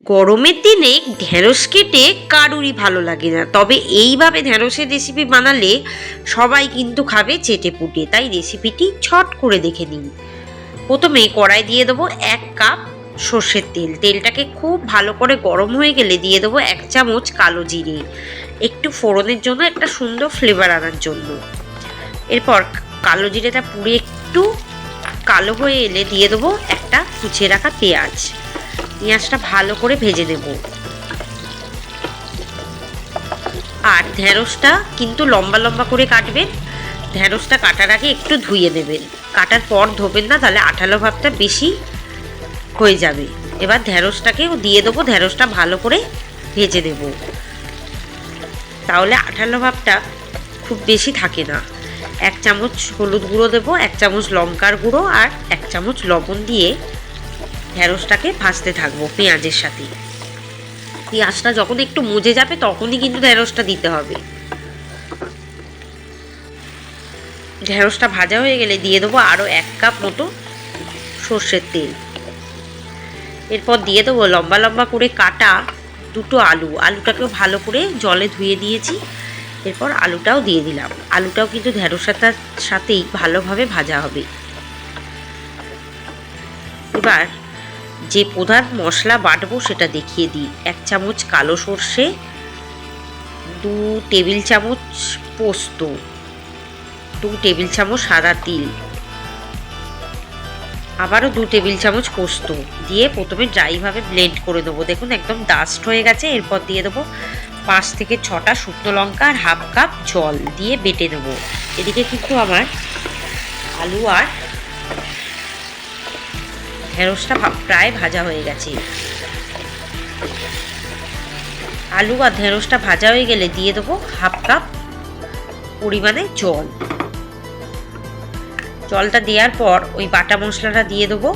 গরমের দিনে ঢেঁড়স খেতে কারুরই ভালো লাগে না, তবে এইভাবে ঢেঁড়সের রেসিপি বানালে সবাই কিন্তু খাবে চেটে পুটে। তাই রেসিপিটি ছট করে দেখে নিন। প্রথমে কড়াই দিয়ে দেবো 1 কাপ সর্ষের তেল। তেলটাকে খুব ভালো করে গরম হয়ে গেলে দিয়ে দেবো 1 চামচ কালো জিরে, একটু ফোড়নের জন্য, একটা সুন্দর ফ্লেভার আনার জন্য। এরপর কালো জিরেটা পুড়ে একটু কালো হয়ে এলে দিয়ে দেবো একটা কুচিয়ে রাখা পেঁয়াজ। পেঁয়াজটা ভালো করে ভেজে নেব। আর ঢেঁড়সটা কিন্তু লম্বা লম্বা করে কাটবেন। ঢেঁড়সটা কাটার আগে একটু ধুয়ে নেবেন, কাটার পর ধোবেন না, তাহলে আঠালো ভাবটা বেশি হয়ে যাবে। এবার ঢেঁড়সটাকেও দিয়ে দেবো, ঢেঁড়সটা ভালো করে ভেজে নেব, তাহলে আঠালো ভাবটা খুব বেশি থাকে না। 1 চামচ হলুদ গুঁড়ো দেবো, 1 চামচ লঙ্কার গুঁড়ো আর 1 চামচ লবণ দিয়ে ঢেঁড়সটাকে ভাজতে থাকবো পেঁয়াজের সাথে। পেঁয়াজটা যখন একটু মজে যাবে তখনই কিন্তু ঢেঁড়সটা দিতে হবে। ঢেঁড়সটা ভাজা হয়ে গেলে দিয়ে দেবো আরও 1 কাপ মতো সর্ষের তেল। এরপর দিয়ে দেবো লম্বা লম্বা করে কাটা 2টো আলু। আলুটাকেও ভালো করে জলে ধুয়ে দিয়েছি। এরপর আলুটাও দিয়ে দিলাম। আলুটাও কিন্তু ঢেঁড়সটার সাথেই ভালোভাবে ভাজা হবে। এবার যে প্রধান মশলা বাটবো সেটা দেখিয়ে দিই। 1 চামচ কালো সর্ষে, 2 টেবিল চামচ পোস্ত, 2 টেবিল চামচ সাদা তিল, আবারও 2 টেবিল চামচ পোস্ত দিয়ে প্রথমে ড্রাইভাবে ব্লেন্ড করে দেবো। দেখুন একদম ডাস্ট হয়ে গেছে। এরপর দিয়ে দেবো 5 থেকে 6টা শুকনো লঙ্কা আর 1/2 কাপ জল দিয়ে বেটে নেবো। এদিকে কিন্তু আমার আলু আর ঢেঁড়সটা প্রায় ভাজা হয়ে গেছে। আলু আর ঢেঁড়সটা ভাজা হয়ে গেলে দিয়ে দেবো 1/2 কাপ পরিমাণে জল। জলটা দেওয়ার পর ওই বাটা মশলাটা দিয়ে দেবো,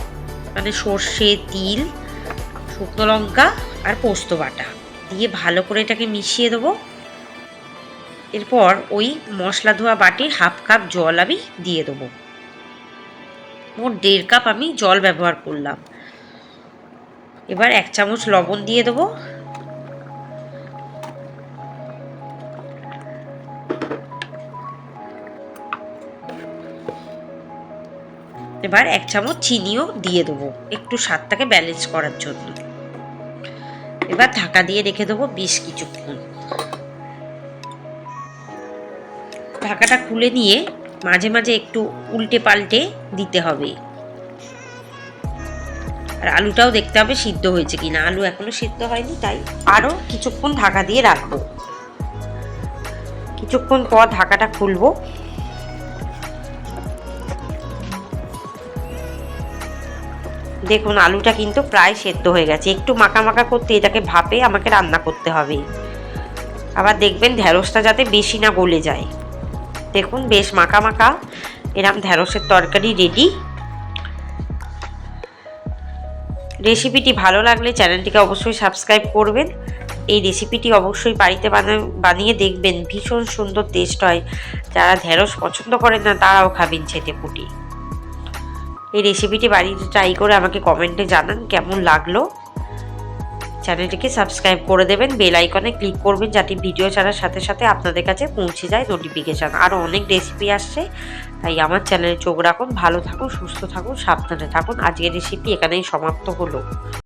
মানে সর্ষে, তিল, শুকনো লঙ্কা আর পোস্ত বাটা দিয়ে ভালো করে এটাকে মিশিয়ে দেবো। এরপর ওই মশলা ধোয়া বাটির 1/2 কাপ জল আমি দিয়ে দেবো। মোট 1.5 কাপ আমি জল ব্যবহার করলাম। এবার 1 চামচ লবণ দিয়ে দেবো। এবার 1 চামচ চিনিও দিয়ে দেবো, একটু স্বাদটাকে ব্যালেন্স করার জন্য। এবার ঢাকা দিয়ে রেখে দেবো বেশ কিছুক্ষণ। ঢাকাটা খুলে নিয়ে মাঝে মাঝে একটু উল্টে পাল্টে দিতে হবে। আর আলুটাও দেখতে হবে সিদ্ধ হয়েছে কিনা। আলু এখনো সিদ্ধ হয়নি, তাই আরও কিছুক্ষণ ঢাকা দিয়ে রাখবো। কিছুক্ষণ পর ঢাকাটা খুলবো। দেখুন আলুটা কিন্তু প্রায় সেদ্ধ হয়ে গেছে। একটু মাখা মাখা করতে এটাকে ভাপে আমাকে রান্না করতে হবে। আবার দেখবেন ঢেঁড়সটা যাতে বেশি না গলে যায়। দেখুন বেশ মাখা মাখা এরকম ঢেঁড়সের তরকারি রেডি। রেসিপিটি ভালো লাগলে চ্যানেলটিকে অবশ্যই সাবস্ক্রাইব করবেন। এই রেসিপিটি অবশ্যই বাড়িতে বানিয়ে দেখবেন, ভীষণ সুন্দর টেস্ট হয়। যারা ঢেঁড়স পছন্দ করেন না তারাও খাবেন চেটে পুটে। এই রেসিপিটি বাড়িতে ট্রাই করে আমাকে কমেন্টে জানান কেমন লাগলো। চ্যানেলটিকে সাবস্ক্রাইব করে দেবেন, বেল আইকনে ক্লিক করবেন যাতে ভিডিও ছাড়ার সাথে সাথে আপনাদের কাছে পৌঁছে যায় নোটিফিকেশান। আরও অনেক রেসিপি আসছে, তাই আমার চ্যানেলে চোখ রাখুন। ভালো থাকুন, সুস্থ থাকুন, সাবধানে থাকুন। আজকের রেসিপি এখানেই সমাপ্ত হলো।